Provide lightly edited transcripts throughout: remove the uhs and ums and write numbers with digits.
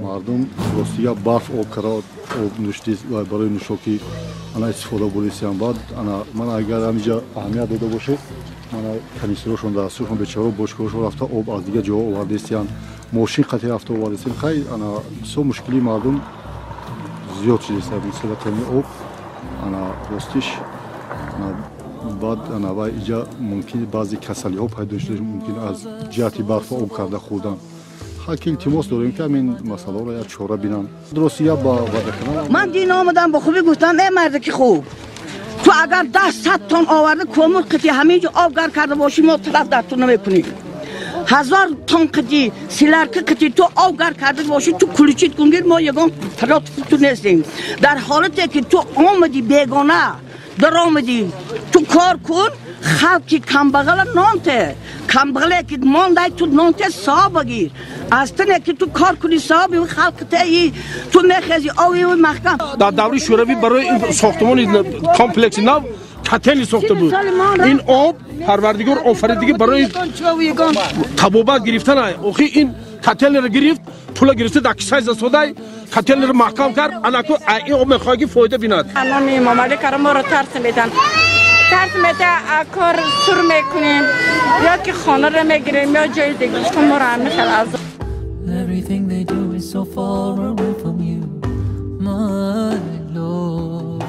مردم روسیه برف آب کرد آب نوشتی برای نوشاکی انا استفاده بودیم بعد من اگر همینجا اهمیت داده باشه من کنیسروشون دستشون به چهار باشگاهشون رفته آب از دیگه جا آوردستیان ماشین خطی رفته آوردستیم خیلی انا سو مشکلی مردم زیاد شده است مثلا تامین آب انا راستش بعد انا و اینجا ممکن بعضی کسلی ها پیدا شده ممکن از جهتی برف آب کرده خودم حاکی التماس داریم که این مسئله را یک چاره بینن روسیه با وعده کنن من دین آمدم با خوبی گفتم ای مرد که خوب تو اگر 100 تن آورده کمون قطعی همینجا آبگر کرده باشی ما طرف در تو نمیکنی 1000 تن قطعی سیلرک قطعی تو آبگر کرده باشی تو کلیچیت کنگیر ما یگان طرف تو نیستیم در حالتی که تو آمدی بیگانه در آمدی تو کار کن خلقی کمبغل نانته کمبغلی که مانده تو نانته صاحب بگیر از تنه که تو کار کنی صاحبی و خلق تایی تو میخیزی آوی و محکم در دوره شوروی برای این ساختمان کامپلکس نو کتلی ساخته بود این آب پروردگار آفریدگی برای تبابت گرفتن آخی این کتل رو گرفت پول گرفته در کیسه زسوده کتل رو محکم کرد انکو این آب میخواد که فایده بیند الان امامعلی کارم ما رو ترس میدن کار سر میکنیم یا که خانه رو میگیریم یا جای دیگه ما رو همه خلاص Everything they do is so far away from you, my Lord.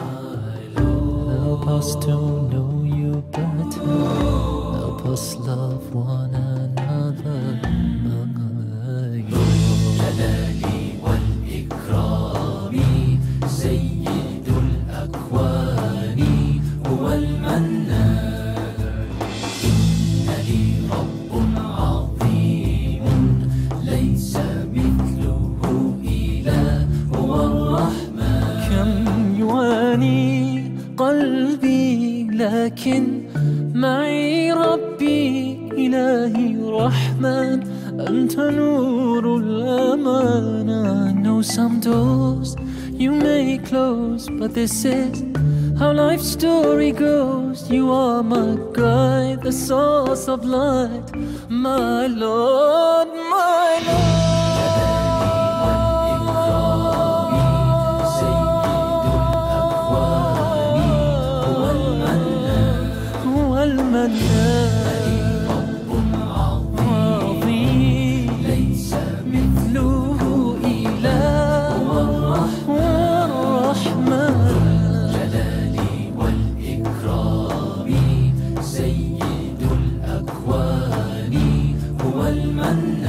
Help us to know you better. Help us love one another, my Lord. Jalali wal ikrami, Sayyidul akwani, huwal mannan. Inna li rabbun azimun. ليس مثله إله هو الرحمن كم يواني قلبي لكن معي ربي إلهي رحمن أنت نور الأمان I know some doors you may close but this is how life's story goes You are my guide, the source of light My Lord, my Lord هو المنان رب عظيم ليس مثله إله هو الرحمن جلالي والإكرام سيد الأكوان هو المنان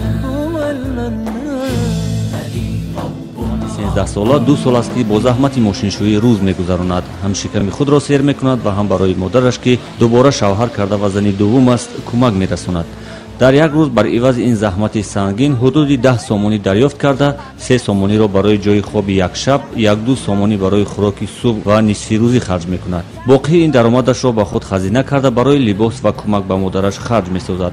13 ساله 2 سال است که با زحمت ماشینشویی روز میگذراند هم شکم خود را سیر میکند و هم برای مادرش که دوباره شوهر کرده و زنی دوم است کمک میرساند در یک روز بر عوض این زحمت سنگین حدود 10 سومونی دریافت کرده 3 سومونی را برای جای خواب یک شب 1-2 سومونی برای خوراک صبح و نصف روزی خرج میکند باقی این درآمدش را با خود خزینه کرده برای لباس و کمک به مادرش خرج میسازد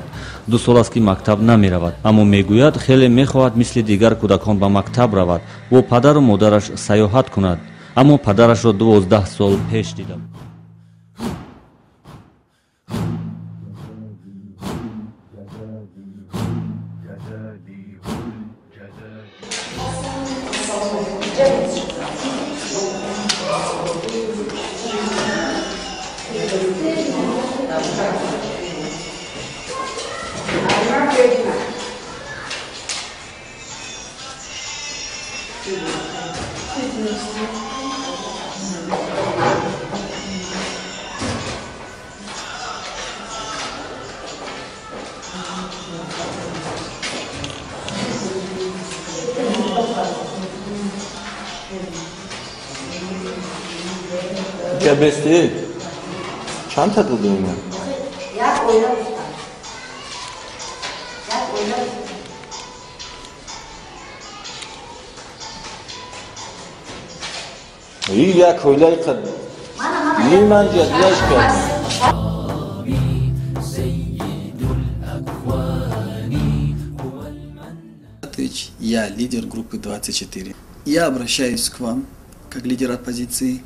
2 سال است که مکتب نمیرود اما میگوید خیلی میخواهد مثل دیگر کودکان به مکتب رود و پدر و مادرش سیاحت کند اما پدرش را 12 سال پیش دیدم بسته چند تا داده اینا؟ یک کویلای قد من جدیدش کرد Я лидер группы 24. Я обращаюсь к вам, как лидер оппозиции,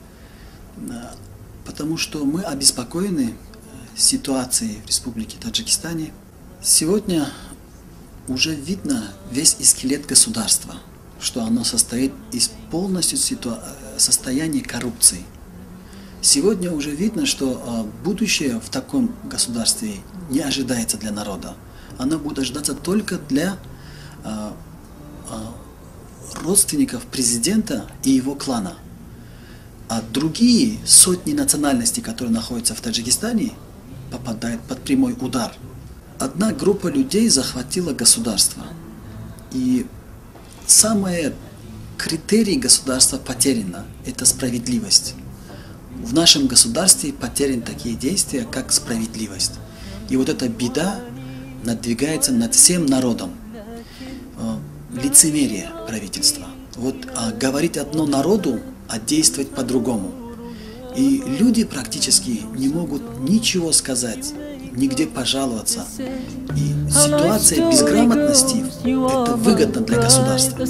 потому что мы обеспокоены ситуацией в Республике Таджикистане. Сегодня уже видно весь скелет государства. что оно состоит из полностью состояния коррупции. Сегодня уже видно, что будущее в таком государстве не ожидается для народа. Оно будет ожидаться только для родственников президента и его клана. А другие сотни национальностей, которые находятся в Таджикистане, попадают под прямой удар. Одна группа людей захватила государство. И самый критерий государства потеряно – это справедливость. В нашем государстве потеряны такие действия, как справедливость. И вот эта беда надвигается над всем народом. Лицемерие правительства. Вот говорить одно народу, а действовать по-другому. И люди практически не могут ничего сказать, нигде пожаловаться. И ситуация безграмотности – это выгодно для государства.